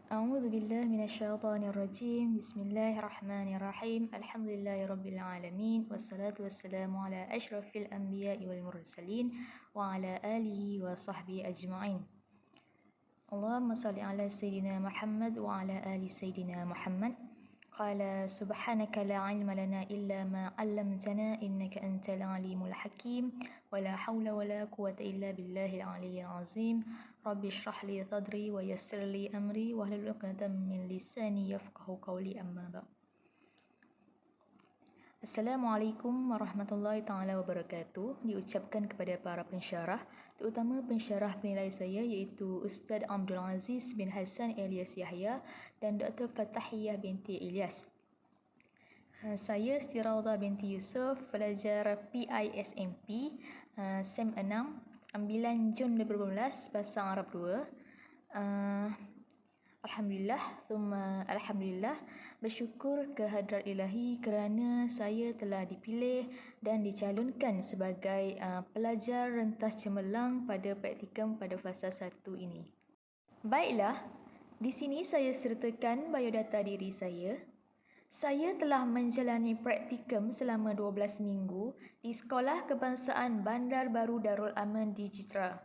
أعوذ بالله من الشيطان الرجيم. بسم الله الرحمن الرحيم. الحمد لله رب العالمين، والصلاة والسلام على أشرف الأنبياء والمرسلين وعلى آله وصحبه أجمعين. اللهم صل على سيدنا محمد وعلى آل سيدنا محمد. قال سبحانك لا علم لنا إلا ما علمتنا إنك أنت العليم الحكيم ولا حول ولا قوة إلا بالله العلي العظيم. رب اشرح لي صدري ويسر لي أمري واحلل عقدة من لساني يفقهوا قولي. أما بعد. Assalamualaikum warahmatullahi taala wabarakatuh diucapkan kepada para pensyarah, terutama pensyarah penilai saya iaitu Ustaz Abdul Aziz bin Hassan Ilyas Yahya dan Dr. Fatahiyah binti Ilyas. Saya Siti Raudhah binti Yusof, pelajar PISMP SEM 6, ambilan Jun 2012, Bahasa Arab 2. Alhamdulillah, bersyukur kehadrat ilahi kerana saya telah dipilih dan dicalonkan sebagai pelajar rentas cemerlang pada praktikum pada fasa 1 ini. Baiklah, di sini saya sertakan biodata diri saya. Saya telah menjalani praktikum selama 12 minggu di Sekolah Kebangsaan Bandar Baru Darul Aman di Jitra.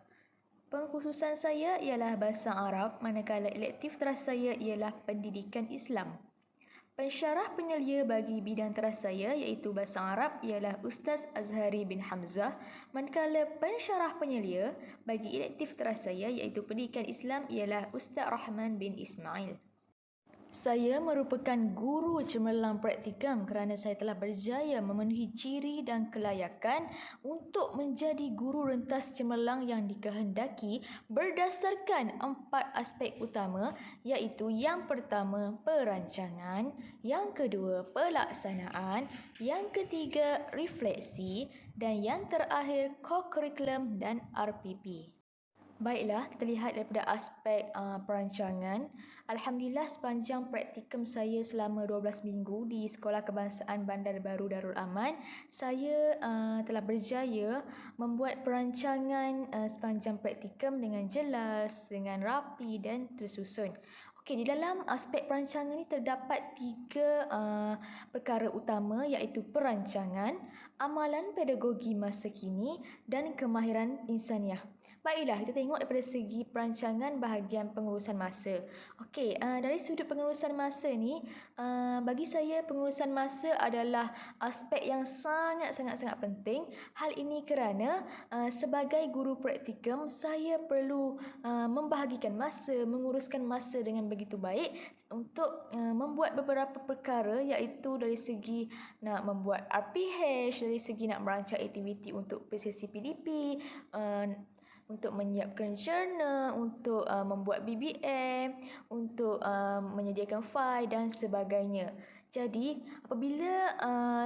Pengkhususan saya ialah Bahasa Arab, manakala elektif teras saya ialah Pendidikan Islam. Pensyarah penyelia bagi bidang teras saya iaitu Bahasa Arab ialah Ustaz Azhari bin Hamzah, manakala pensyarah penyelia bagi elektif teras saya iaitu Pendidikan Islam ialah Ustaz Rahman bin Ismail. Saya merupakan guru cemerlang praktikum kerana saya telah berjaya memenuhi ciri dan kelayakan untuk menjadi guru rentas cemerlang yang dikehendaki berdasarkan 4 aspek utama, iaitu yang pertama perancangan, yang kedua pelaksanaan, yang ketiga refleksi dan yang terakhir co-curriculum dan RPP. Baiklah, kita lihat daripada aspek perancangan. Alhamdulillah, sepanjang praktikum saya selama 12 minggu di Sekolah Kebangsaan Bandar Baru Darul Aman, saya telah berjaya membuat perancangan sepanjang praktikum dengan jelas, dengan rapi dan tersusun. Okey, di dalam aspek perancangan ini terdapat 3 perkara utama, iaitu perancangan, amalan pedagogi masa kini dan kemahiran insaniah. Baiklah, kita tengok daripada segi perancangan bahagian pengurusan masa. Okey, dari sudut pengurusan masa ni, bagi saya pengurusan masa adalah aspek yang sangat penting. Hal ini kerana sebagai guru praktikum, saya perlu membahagikan masa, menguruskan masa dengan begitu baik untuk membuat beberapa perkara, iaitu dari segi nak membuat RPH, dari segi nak merancang aktiviti untuk sesi PDP, untuk menyiapkan jurnal, untuk membuat BBM, untuk menyediakan fail dan sebagainya. Jadi, apabila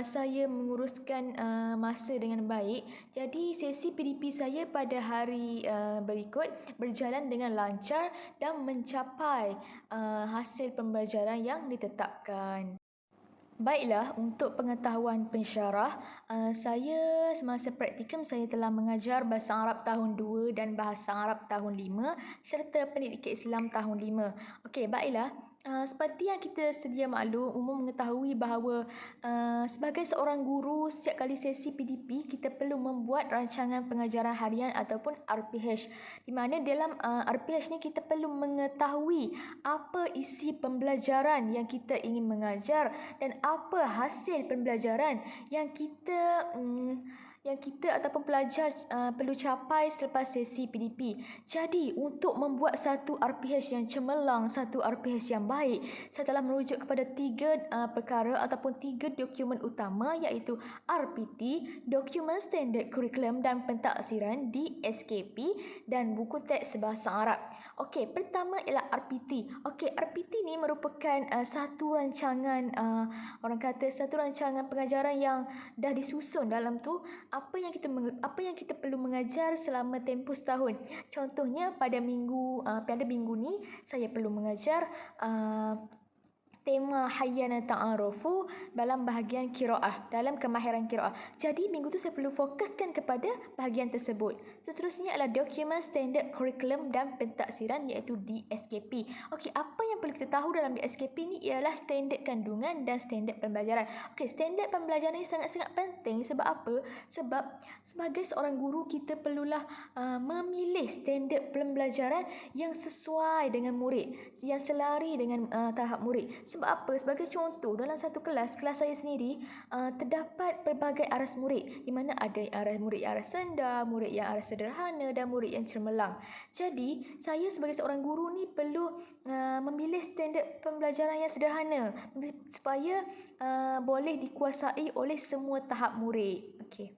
saya menguruskan masa dengan baik, jadi sesi PDP saya pada hari berikut berjalan dengan lancar dan mencapai hasil pembelajaran yang ditetapkan. Baiklah, untuk pengetahuan pensyarah, saya semasa praktikum saya telah mengajar Bahasa Arab tahun 2 dan Bahasa Arab tahun 5 serta Pendidikan Islam tahun 5. Okey, baiklah. Seperti yang kita sedia maklum, umum mengetahui bahawa sebagai seorang guru, setiap kali sesi PDP, kita perlu membuat rancangan pengajaran harian ataupun RPH. Di mana dalam RPH ni kita perlu mengetahui apa isi pembelajaran yang kita ingin mengajar dan apa hasil pembelajaran yang kita ataupun pelajar perlu capai selepas sesi PDP. Jadi, untuk membuat satu RPH yang cemerlang, satu RPH yang baik, saya telah merujuk kepada 3 perkara ataupun 3 dokumen utama, iaitu RPT, Dokumen Standard Kurikulum dan Pentaksiran di SKP dan buku teks Bahasa Arab. Okey, pertama ialah RPT. Okey, RPT ni merupakan satu rancangan satu rancangan pengajaran yang dah disusun dalam tu apa yang kita perlu mengajar selama tempoh setahun. Contohnya pada minggu ni saya perlu mengajar tema Hayyana Ta'arufu dalam bahagian qiraah, dalam kemahiran qiraah. Jadi minggu tu saya perlu fokuskan kepada bahagian tersebut. Seterusnya adalah dokumen standard kurikulum dan pentaksiran iaitu DSKP. Okey, apa yang perlu kita tahu dalam DSKP ni ialah standard kandungan dan standard pembelajaran. Okey, standard pembelajaran ini sangat-sangat penting. Sebab apa? Sebab sebagai seorang guru kita perlulah memilih standard pembelajaran yang sesuai dengan murid, yang selari dengan tahap murid. Sebab apa? Sebagai contoh, dalam satu kelas saya sendiri terdapat pelbagai aras murid, di mana ada murid yang aras rendah, murid yang aras sederhana dan murid yang cemerlang. Jadi, saya sebagai seorang guru ni perlu memilih standard pembelajaran yang sederhana supaya boleh dikuasai oleh semua tahap murid. Okey.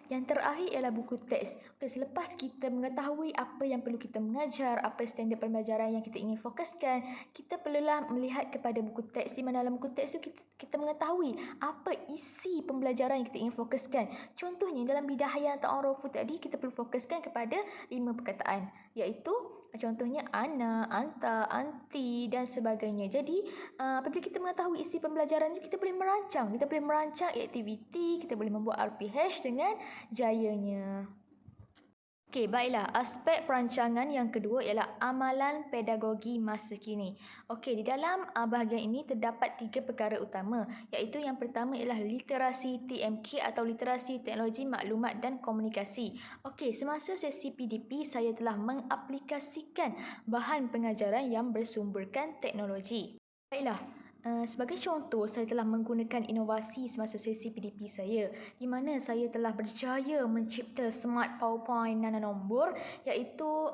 Yang terakhir ialah buku teks. Okay, selepas kita mengetahui apa yang perlu kita mengajar, apa standard pembelajaran yang kita ingin fokuskan, kita perlulah melihat kepada buku teks, di mana dalam buku teks itu kita mengetahui apa isi pembelajaran yang kita ingin fokuskan. Contohnya dalam bidayah ta'arufu tadi, kita perlu fokuskan kepada 5 perkataan, iaitu contohnya ana, anta, anti dan sebagainya. Jadi apabila kita mengetahui isi pembelajaran ini, kita boleh merancang aktiviti, kita boleh membuat RPH dengan jayanya. Okey, baiklah. Aspek perancangan yang kedua ialah amalan pedagogi masa kini. Okey, di dalam bahagian ini terdapat 3 perkara utama, iaitu yang pertama ialah literasi TMK atau literasi teknologi maklumat dan komunikasi. Okey, semasa sesi PDP saya telah mengaplikasikan bahan pengajaran yang bersumberkan teknologi. Baiklah. Sebagai contoh, saya telah menggunakan inovasi semasa sesi PDP saya, di mana saya telah berjaya mencipta Smart PowerPoint nana nombor, iaitu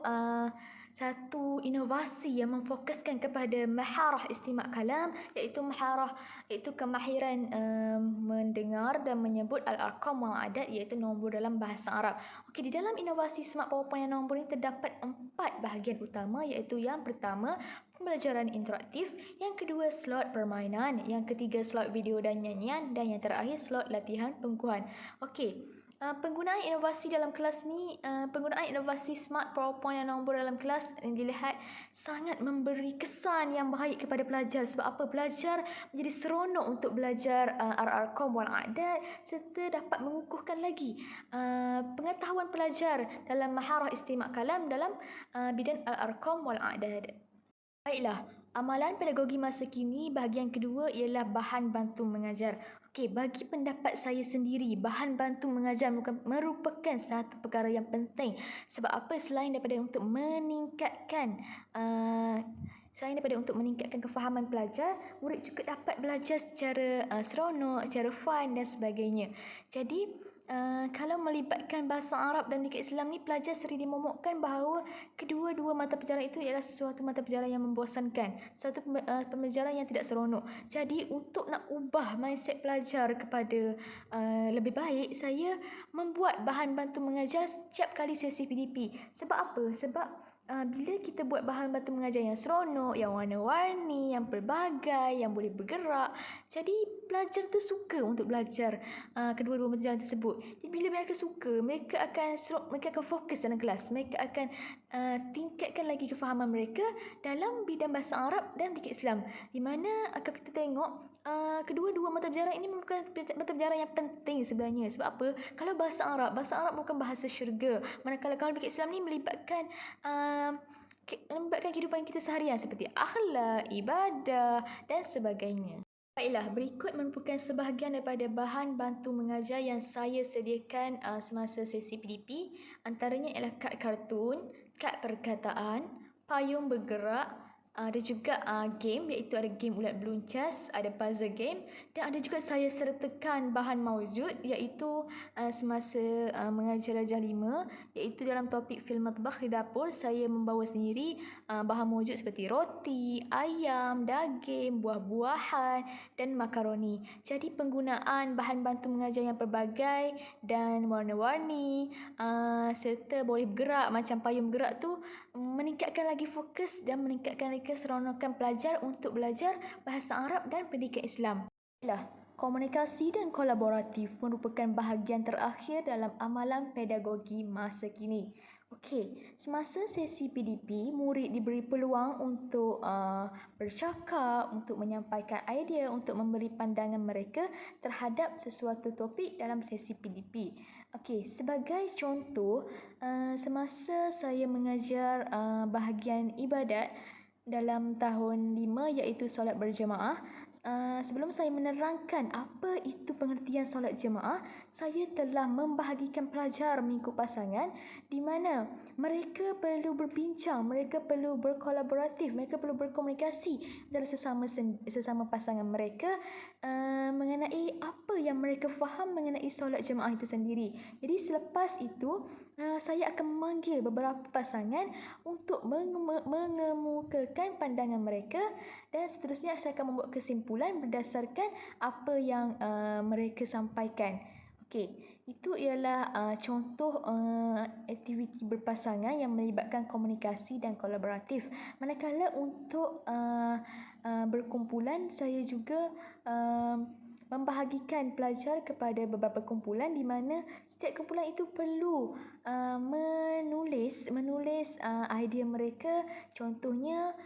satu inovasi yang memfokuskan kepada maharah istimak kalam, iaitu kemahiran mendengar dan menyebut al-arqam wal adat, iaitu nombor dalam bahasa Arab. Okey, di dalam inovasi Smart PowerPoint nana nombor ini terdapat 4 bahagian utama, iaitu yang pertama pembelajaran interaktif, yang kedua slot permainan, yang ketiga slot video dan nyanyian, dan yang terakhir slot latihan pengukuhan. Okey, penggunaan inovasi dalam kelas ni, penggunaan inovasi Smart PowerPoint dan nombor dalam kelas dilihat sangat memberi kesan yang baik kepada pelajar. Sebab apa? Pelajar menjadi seronok untuk belajar al-arqam wal adat, serta dapat mengukuhkan lagi pengetahuan pelajar dalam maharah istimak kalam dalam bidang al-arqam wal adat. Baiklah, amalan pedagogi masa kini bahagian kedua ialah bahan bantu mengajar. Okey, bagi pendapat saya sendiri, bahan bantu mengajar merupakan satu perkara yang penting. Sebab apa? Selain daripada untuk meningkatkan kefahaman pelajar, murid juga dapat belajar secara seronok, secara fun dan sebagainya. Jadi, kalau melibatkan bahasa Arab dan Nikah Islam ni, pelajar sering dimomokkan bahawa kedua-dua mata pelajaran itu ialah sesuatu mata pelajaran yang membosankan, satu pembelajaran yang tidak seronok. Jadi untuk nak ubah mindset pelajar kepada lebih baik, saya membuat bahan bantu mengajar setiap kali sesi PDP. Sebab apa? Sebab bila kita buat bahan bantu mengajar yang seronok, yang warna-warni, yang pelbagai, yang boleh bergerak, jadi pelajar tu suka untuk belajar kedua-dua pelajaran tersebut. Jadi bila mereka suka, mereka akan fokus dalam kelas. Mereka akan tingkatkan lagi kefahaman mereka dalam bidang bahasa Arab dan Nikah Islam. Di mana kalau kita tengok, kedua-dua mata pelajaran ini merupakan mata pelajaran yang penting sebenarnya. Sebab apa? Kalau bahasa Arab merupakan bahasa syurga. Manakala kalau Nikah Islam ni melibatkan kehidupan kita seharian seperti akhlak, ibadah dan sebagainya. Baiklah, berikut merupakan sebahagian daripada bahan bantu mengajar yang saya sediakan semasa sesi PDP. Antaranya ialah kad kartun, kad perkataan, payung bergerak, ada juga game, iaitu ada game ulat beluncas, ada puzzle game, dan ada juga saya sertakan bahan maujud, iaitu semasa mengajar darjah 5, iaitu dalam topik fil matbakh di dapur, saya membawa sendiri bahan maujud seperti roti, ayam, daging, buah-buahan dan makaroni. Jadi penggunaan bahan bantu mengajar yang pelbagai dan warna-warni serta boleh bergerak macam payung bergerak tu meningkatkan lagi fokus dan meningkatkan lagi keseronokan pelajar untuk belajar bahasa Arab dan pendidikan Islam. Komunikasi dan kolaboratif merupakan bahagian terakhir dalam amalan pedagogi masa kini. Okey, semasa sesi PDP, murid diberi peluang untuk bercakap, untuk menyampaikan idea, untuk memberi pandangan mereka terhadap sesuatu topik dalam sesi PDP. Okey, sebagai contoh, semasa saya mengajar bahagian ibadat dalam tahun 5 iaitu solat berjemaah, sebelum saya menerangkan apa itu pengertian solat jemaah, saya telah membahagikan pelajar mengikut pasangan di mana mereka perlu berbincang, mereka perlu berkolaboratif, mereka perlu berkomunikasi antara sesama pasangan mereka mengenai apa yang mereka faham mengenai solat jemaah itu sendiri. Jadi selepas itu saya akan memanggil beberapa pasangan untuk mengemukakan pandangan mereka dan seterusnya saya akan membuat kesimpulan berdasarkan apa yang mereka sampaikan. Okey, itu ialah contoh aktiviti berpasangan yang melibatkan komunikasi dan kolaboratif. Manakala untuk berkumpulan, saya juga membahagikan pelajar kepada beberapa kumpulan di mana setiap kumpulan itu perlu menulis idea mereka, contohnya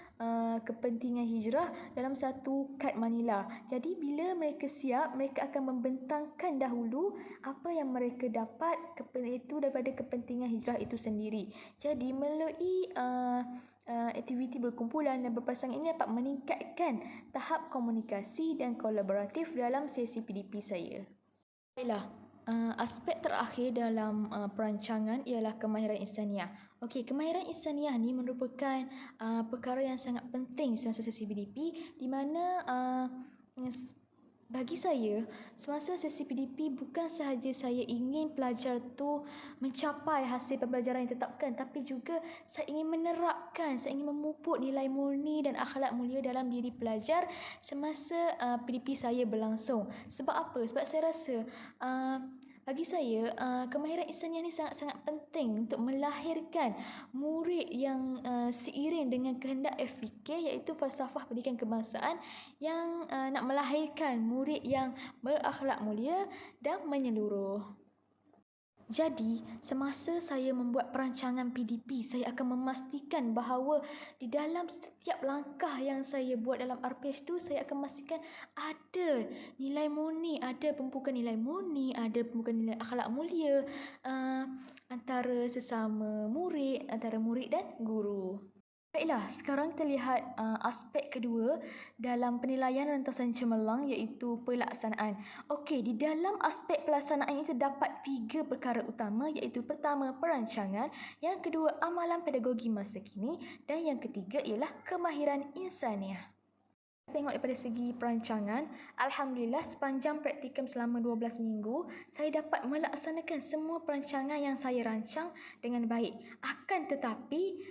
kepentingan hijrah dalam satu kad manila. Jadi bila mereka siap, mereka akan membentangkan dahulu apa yang mereka dapat itu daripada kepentingan hijrah itu sendiri. Jadi melalui aktiviti berkumpulan dan berpasangan ini dapat meningkatkan tahap komunikasi dan kolaboratif dalam sesi PDP saya. Baiklah, aspek terakhir dalam perancangan ialah kemahiran insaniah. Okey, kemahiran insaniah ni merupakan perkara yang sangat penting semasa sesi PDP di mana bagi saya, semasa sesi PDP bukan sahaja saya ingin pelajar tu mencapai hasil pembelajaran yang ditetapkan, tapi juga saya ingin menerapkan, saya ingin memupuk nilai murni dan akhlak mulia dalam diri pelajar semasa PDP saya berlangsung. Sebab apa? Sebab saya rasa bagi saya, kemahiran insaniah ni sangat-sangat penting untuk melahirkan murid yang seiring dengan kehendak FPK iaitu falsafah pendidikan kebangsaan yang nak melahirkan murid yang berakhlak mulia dan menyeluruh. Jadi, semasa saya membuat perancangan PDP, saya akan memastikan bahawa di dalam setiap langkah yang saya buat dalam RPH tu, saya akan memastikan ada nilai murni, ada pembukaan nilai murni, ada pembukaan nilai akhlak mulia antara sesama murid, antara murid dan guru. Baiklah, sekarang kita lihat aspek kedua dalam penilaian rentasan cemerlang iaitu pelaksanaan. Okey, di dalam aspek pelaksanaan ini terdapat 3 perkara utama iaitu pertama perancangan, yang kedua amalan pedagogi masa kini dan yang ketiga ialah kemahiran insaniah. Tengok daripada segi perancangan, Alhamdulillah sepanjang praktikum selama 12 minggu, saya dapat melaksanakan semua perancangan yang saya rancang dengan baik. Akan tetapi,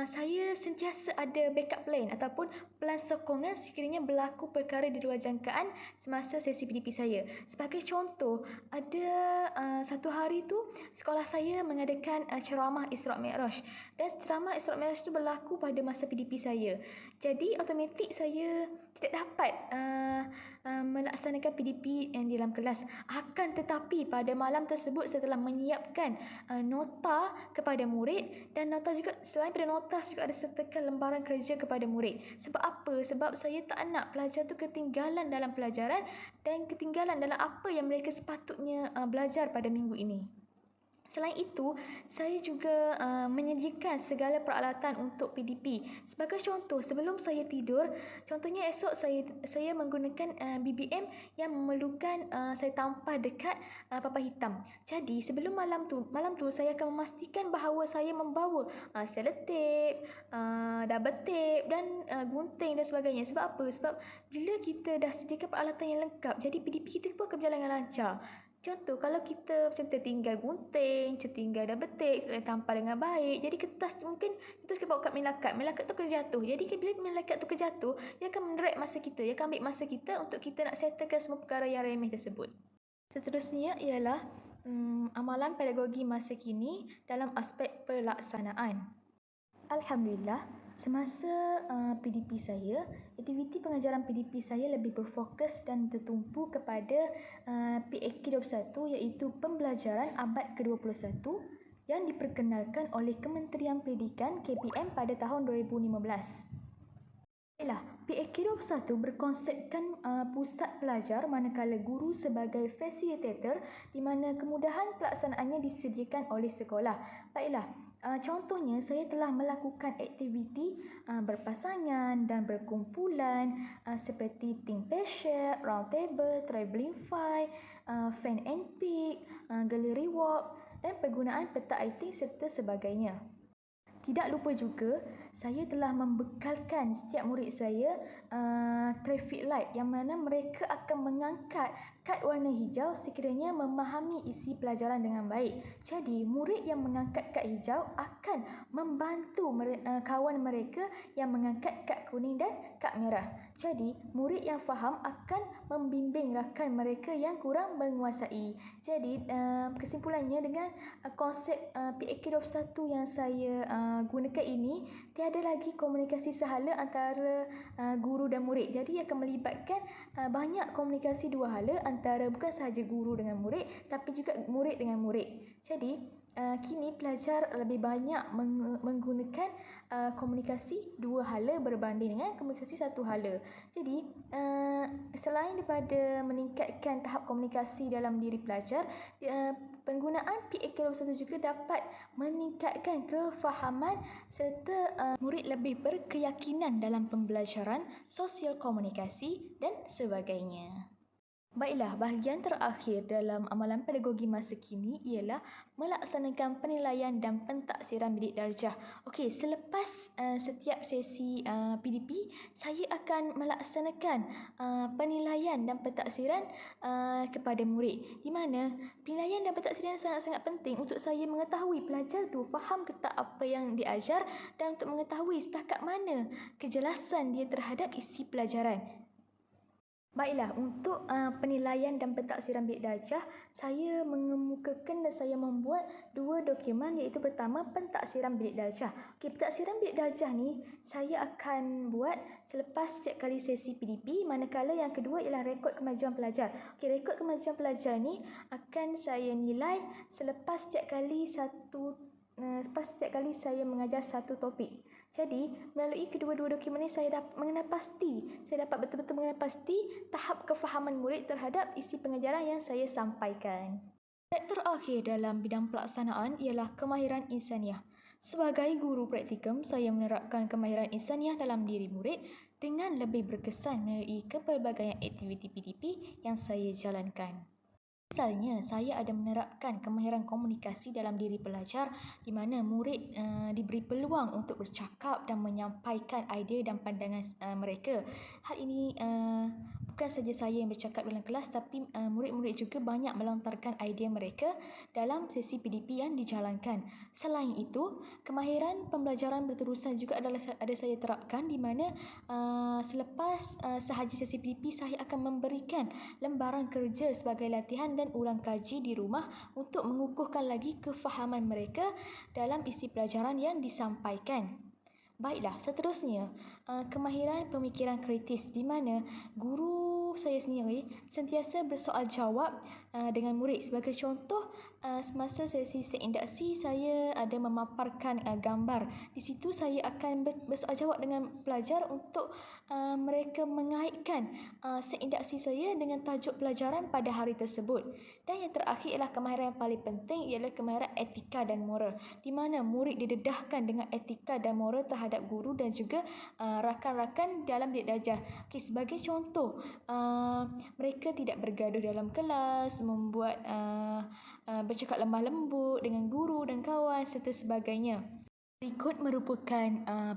saya sentiasa ada backup plan ataupun plan sokongan sekiranya berlaku perkara di luar jangkaan semasa sesi PDP saya. Sebagai contoh, ada satu hari tu sekolah saya mengadakan ceramah Isra' Mi'raj dan ceramah Isra' Mi'raj tu berlaku pada masa PDP saya. Jadi automatik saya tidak dapat melaksanakan PDP yang di dalam kelas. Akan tetapi pada malam tersebut saya telah menyiapkan nota kepada murid dan nota juga, selain pada nota juga ada sertakan lembaran kerja kepada murid. Sebab apa? Sebab saya tak nak pelajar tu ketinggalan dalam pelajaran dan ketinggalan dalam apa yang mereka sepatutnya belajar pada minggu ini. Selain itu, saya juga menyediakan segala peralatan untuk PDP. Sebagai contoh, sebelum saya tidur, contohnya esok saya menggunakan BBM yang memerlukan saya tampah dekat papan hitam. Jadi, sebelum malam tu saya akan memastikan bahawa saya membawa selotip, double tape dan gunting dan sebagainya. Sebab apa? Sebab bila kita dah sediakan peralatan yang lengkap, jadi PDP kita pun akan berjalan dengan lancar. Contoh, kalau kita macam tertinggal gunting, tertinggal double tape, tampal dengan baik, jadi kertas tu mungkin kita suka bawa kat melakat tu akan jatuh. Jadi bila melakat tu kejatuh, dia akan menerap masa kita, dia akan ambil masa kita untuk kita nak settlekan semua perkara yang remeh tersebut. Seterusnya ialah amalan pedagogi masa kini dalam aspek pelaksanaan. Alhamdulillah, semasa PDP saya, aktiviti pengajaran PDP saya lebih berfokus dan tertumpu kepada PAK 21 iaitu pembelajaran abad ke-21 yang diperkenalkan oleh Kementerian Pendidikan KPM pada tahun 2015. Baiklah, PAK21 berkonsepkan pusat pelajar manakala guru sebagai fasilitator di mana kemudahan pelaksanaannya disediakan oleh sekolah. Baiklah, contohnya saya telah melakukan aktiviti berpasangan dan berkumpulan seperti think passion, round table, travelling fight, fan and pick, gallery walk dan penggunaan peta IT serta sebagainya. Tidak lupa juga, saya telah membekalkan setiap murid saya traffic light yang mana mereka akan mengangkat kad warna hijau sekiranya memahami isi pelajaran dengan baik. Jadi, murid yang mengangkat kad hijau akan membantu kawan mereka yang mengangkat kad kuning dan kad merah. Jadi, murid yang faham akan membimbing rakan mereka yang kurang menguasai. Jadi, kesimpulannya dengan konsep PAK21 yang saya gunakan ini, tiada lagi komunikasi sehala antara guru dan murid. Jadi akan melibatkan banyak komunikasi dua hala antara bukan sahaja guru dengan murid tapi juga murid dengan murid. Jadi kini pelajar lebih banyak menggunakan komunikasi dua hala berbanding dengan komunikasi satu hala. Jadi selain daripada meningkatkan tahap komunikasi dalam diri pelajar, penggunaan PAK21 juga dapat meningkatkan kefahaman serta murid lebih berkeyakinan dalam pembelajaran, sosial komunikasi dan sebagainya. Baiklah, bahagian terakhir dalam amalan pedagogi masa kini ialah melaksanakan penilaian dan pentaksiran bidik darjah. Okey, selepas setiap sesi PDP, saya akan melaksanakan penilaian dan pentaksiran kepada murid. Di mana penilaian dan pentaksiran sangat-sangat penting untuk saya mengetahui pelajar tu faham ke tak apa yang diajar dan untuk mengetahui setakat mana kejelasan dia terhadap isi pelajaran. Baiklah, untuk penilaian dan pentaksiran bidik darjah, saya mengemukakan dan saya membuat dua dokumen, iaitu pertama pentaksiran bidik darjah. Okey, pentaksiran bidik darjah ni saya akan buat selepas setiap kali sesi PDP, manakala yang kedua ialah rekod kemajuan pelajar. Okey, rekod kemajuan pelajar ni akan saya nilai selepas setiap kali saya mengajar satu topik. Jadi, melalui kedua-dua dokumen ini saya dapat betul-betul mengenal pasti tahap kefahaman murid terhadap isi pengajaran yang saya sampaikan. Aspek terakhir dalam bidang pelaksanaan ialah kemahiran insaniah. Sebagai guru praktikum, saya menerapkan kemahiran insaniah dalam diri murid dengan lebih berkesan melalui kepelbagaian aktiviti PDP yang saya jalankan. Misalnya, saya ada menerapkan kemahiran komunikasi dalam diri pelajar di mana murid diberi peluang untuk bercakap dan menyampaikan idea dan pandangan mereka. Hal ini bukan saja saya yang bercakap dalam kelas tapi murid-murid juga banyak melontarkan idea mereka dalam sesi PDP yang dijalankan. Selain itu, kemahiran pembelajaran berterusan juga ada saya terapkan di mana selepas sahaja sesi PDP saya akan memberikan lembaran kerja sebagai latihan dan ulang kaji di rumah untuk mengukuhkan lagi kefahaman mereka dalam isi pelajaran yang disampaikan. Baiklah, seterusnya kemahiran pemikiran kritis di mana guru saya sendiri sentiasa bersoal jawab dengan murid. Sebagai contoh, semasa sesi seindaksi saya ada memaparkan gambar. Di situ saya akan bersoal jawab dengan pelajar untuk mereka mengaitkan seindaksi saya dengan tajuk pelajaran pada hari tersebut. Dan yang terakhir ialah kemahiran yang paling penting ialah kemahiran etika dan moral, di mana murid didedahkan dengan etika dan moral terhadap guru dan juga rakan-rakan dalam bidik darjah. Okay, sebagai contoh, mereka tidak bergaduh dalam kelas, membuat bercakap lemah lembut dengan guru dan kawan serta sebagainya. Berikut merupakan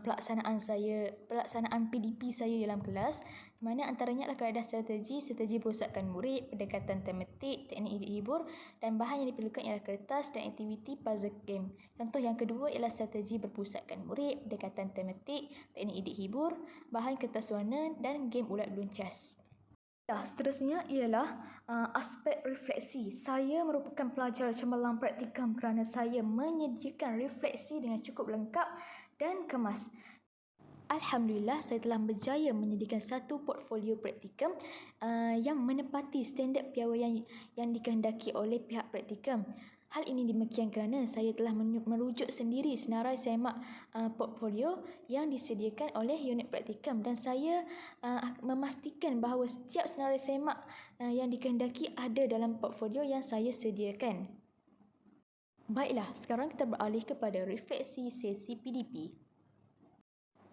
pelaksanaan PDP saya dalam kelas, di mana antaranya adalah kaedah strategi perosakan murid, pendekatan tematik, teknik idik hibur dan bahan yang diperlukan ialah kertas dan aktiviti puzzle game. Contoh yang kedua ialah strategi berpusatkan murid, pendekatan tematik, teknik idik hibur, bahan kertas warna dan game ulat beluncas. Seterusnya ialah aspek refleksi. Saya merupakan pelajar cemerlang praktikum kerana saya menyediakan refleksi dengan cukup lengkap dan kemas. Alhamdulillah, saya telah berjaya menyediakan satu portfolio praktikum yang menepati standard piawaian yang dikehendaki oleh pihak praktikum. Hal ini demikian kerana saya telah merujuk sendiri senarai semak portfolio yang disediakan oleh unit praktikum, dan saya memastikan bahawa setiap senarai semak yang dikehendaki ada dalam portfolio yang saya sediakan. Baiklah, sekarang kita beralih kepada refleksi sesi PDP.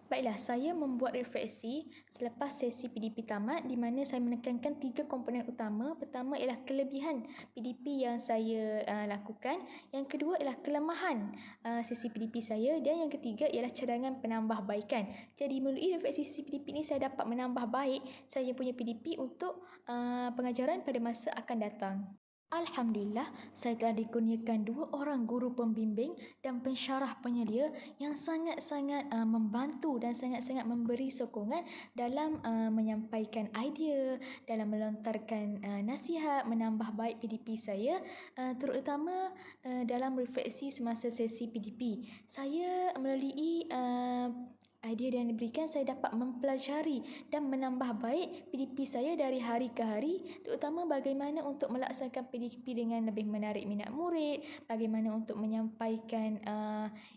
Baiklah, saya membuat refleksi selepas sesi PDP tamat, di mana saya menekankan 3 komponen utama. Pertama ialah kelebihan PDP yang saya lakukan. Yang kedua ialah kelemahan sesi PDP saya. Dan yang ketiga ialah cadangan penambahbaikan. Jadi melalui refleksi sesi PDP ini saya dapat menambah baik saya punya PDP untuk pengajaran pada masa akan datang. Alhamdulillah, saya telah dikurniakan 2 orang guru pembimbing dan pensyarah penyelia yang sangat-sangat membantu dan sangat-sangat memberi sokongan dalam menyampaikan idea, dalam melontarkan nasihat, menambah baik PDP saya, terutama dalam refleksi semasa sesi PDP. Saya melalui idea yang diberikan, saya dapat mempelajari dan menambah baik PDP saya dari hari ke hari, terutama bagaimana untuk melaksanakan PDP dengan lebih menarik minat murid, bagaimana untuk menyampaikan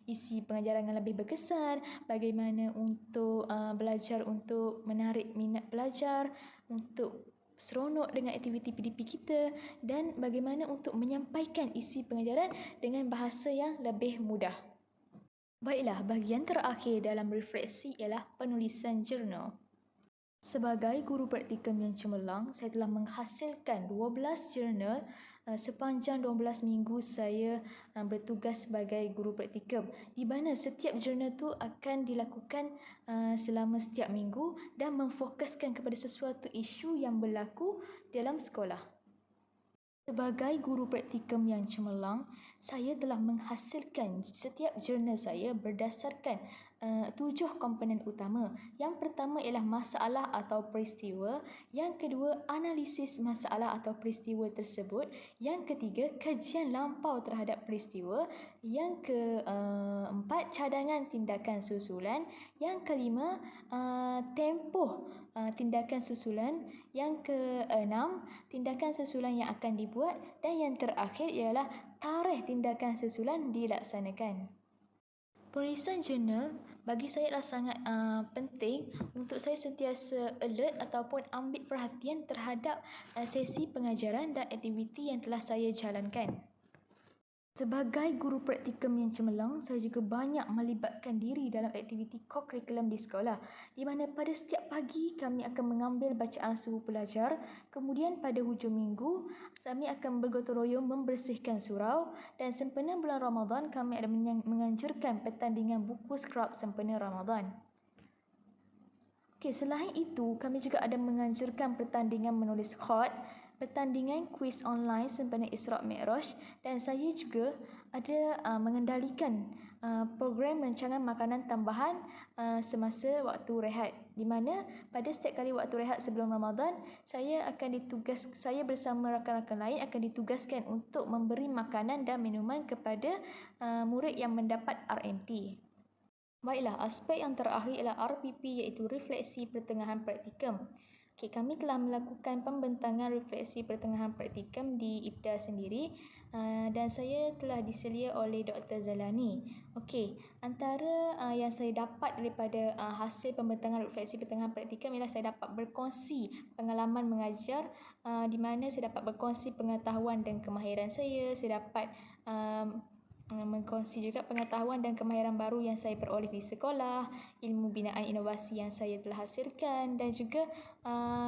isi pengajaran yang lebih berkesan, bagaimana untuk belajar untuk menarik minat pelajar, untuk seronok dengan aktiviti PDP kita, dan bagaimana untuk menyampaikan isi pengajaran dengan bahasa yang lebih mudah. Baiklah, bahagian terakhir dalam refleksi ialah penulisan jurnal. Sebagai guru praktikum yang cemerlang, saya telah menghasilkan 12 jurnal sepanjang 12 minggu saya bertugas sebagai guru praktikum, di mana setiap jurnal itu akan dilakukan selama setiap minggu dan memfokuskan kepada sesuatu isu yang berlaku dalam sekolah. Sebagai guru praktikum yang cemerlang, saya telah menghasilkan setiap jurnal saya berdasarkan 7 komponen utama. Yang pertama ialah masalah atau peristiwa. Yang kedua, analisis masalah atau peristiwa tersebut. Yang ketiga, kajian lampau terhadap peristiwa. Yang keempat, cadangan tindakan susulan. Yang kelima, tempoh tindakan susulan. Yang keenam, tindakan susulan yang akan dibuat. Dan yang terakhir ialah tarikh tindakan susulan dilaksanakan. Penulisan jurnal bagi saya adalah sangat penting untuk saya sentiasa alert ataupun ambil perhatian terhadap sesi pengajaran dan aktiviti yang telah saya jalankan. Sebagai guru praktikum yang cemerlang, saya juga banyak melibatkan diri dalam aktiviti co-curriculum di sekolah, di mana pada setiap pagi kami akan mengambil bacaan suhu pelajar, kemudian pada hujung minggu kami akan bergotong royong membersihkan surau, dan sempena bulan Ramadan kami ada menganjurkan pertandingan buku skrap sempena Ramadan. Okey, selain itu kami juga ada menganjurkan pertandingan menulis khat, pertandingan kuis online sempena Isra' Mi'raj, dan saya juga ada mengendalikan program rancangan makanan tambahan semasa waktu rehat, di mana pada setiap kali waktu rehat sebelum Ramadan, saya bersama rakan-rakan lain akan ditugaskan untuk memberi makanan dan minuman kepada murid yang mendapat RMT. Baiklah, aspek yang terakhir ialah RPP, iaitu refleksi pertengahan praktikum. Okay, kami telah melakukan pembentangan refleksi pertengahan praktikum di IPDA sendiri dan saya telah diselia oleh Dr. Zalani. Okey, antara yang saya dapat daripada hasil pembentangan refleksi pertengahan praktikum ialah saya dapat berkongsi pengalaman mengajar, di mana saya dapat berkongsi pengetahuan dan kemahiran saya dapat mengkongsi juga pengetahuan dan kemahiran baru yang saya peroleh di sekolah, ilmu binaan inovasi yang saya telah hasilkan, dan juga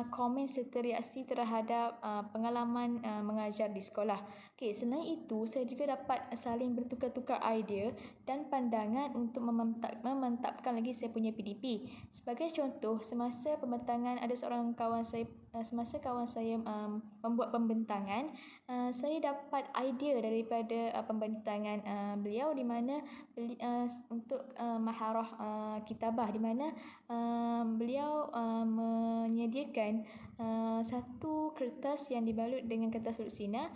komen serta reaksi terhadap pengalaman mengajar di sekolah. Okey, selain itu, saya juga dapat saling bertukar-tukar idea dan pandangan untuk memantapkan lagi saya punya PDP. Sebagai contoh, semasa pembentangan ada seorang kawan saya, semasa kawan saya membuat pembentangan, saya dapat idea daripada pembentangan beliau, di mana untuk maharah kitabah, di mana beliau menyediakan satu kertas yang dibalut dengan kertas urut sina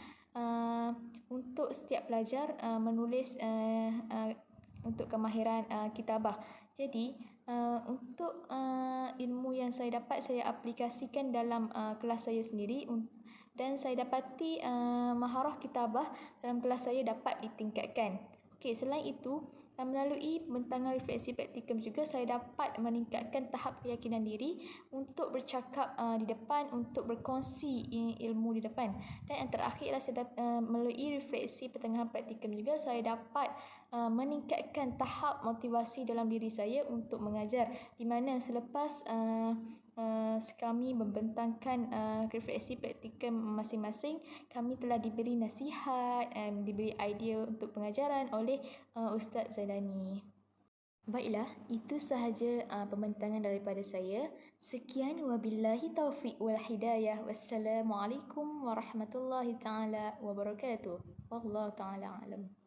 untuk setiap pelajar menulis untuk kemahiran kitabah. Jadi untuk ilmu yang saya dapat, saya aplikasikan dalam kelas saya sendiri dan saya dapati maharah kitabah dalam kelas saya dapat ditingkatkan. Okey, selain itu, melalui pembentangan refleksi praktikum juga saya dapat meningkatkan tahap keyakinan diri untuk bercakap di depan, untuk berkongsi ilmu di depan. Dan yang terakhirlah melalui refleksi pertengahan praktikum juga saya dapat meningkatkan tahap motivasi dalam diri saya untuk mengajar, di mana selepas kami membentangkan refleksi praktikum masing-masing, kami telah diberi nasihat, diberi idea untuk pengajaran oleh Ustaz Zailani. Baiklah, itu sahaja pembentangan daripada saya. Sekian, wabillahi taufiq wal hidayah. Wassalamualaikum warahmatullahi taala wabarakatuh. Wallahu taala alam.